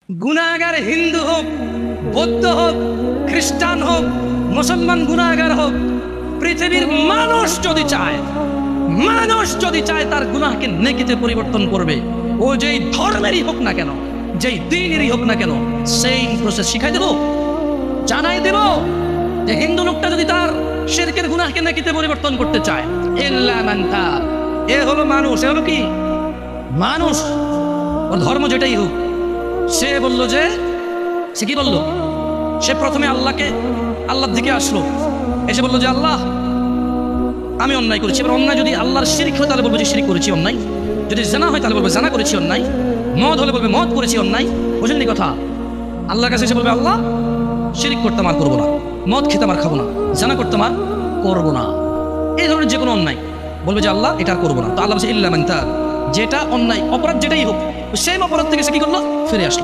গুনাহগার হিন্দু হোক, বৌদ্ধ হোক, খ্রিস্টান হোক, মুসলমান গুনাহগার হোক, পৃথিবীর মানুষ যদি চায় তার গুনাহকে নেকিতে পরিবর্তন করবে। ও যেই ধর্মেরই হোক না কেন, যেই দ্বীনেরই হোক না কেন, সেম প্রসেস শিখাই দেব, জানাই দেব যে হিন্দু লোকটা যদি তার শিরকের গুনাহকে নেকিতে পরিবর্তন করতে চায়, ইল্লা মান তাব, এ হলো মানুষ, এ হলো কি মানুষ, ওর ধর্ম যেটাই হোক। সে বলল যে সে কি বলল, সে প্রথমে আল্লাহর দিকে আসলো, এসে বলল যে আল্লাহ আমি অন্যায় করেছি। এবার অন্যায় যদি আল্লাহর শিরক হয় তাহলে বলবো যে শিরক করেছি অন্যায়, যদি জানা হয় তাহলে বলবো জানা করেছি অন্যায়, মদ হলে বলবে মদ করেছি অন্যায়। বুঝলেন কথা? আল্লাহর কাছে এসে বলবে আল্লাহ শিরক করতাম আর করবো না, মদ খেতাম আর খাবো না, জানা করতাম আর করবো না, এই ধরনের যে কোনো অন্যায় বলবে যে আল্লাহ এটা আর করবো না। তো আল্লাহ বলছে ইল্লা মান তাব, যেটা অন্যায় অপরাধ যেটাই হোক, সেম অপরাধ থেকে সে কি করলো, ফিরে আসলো।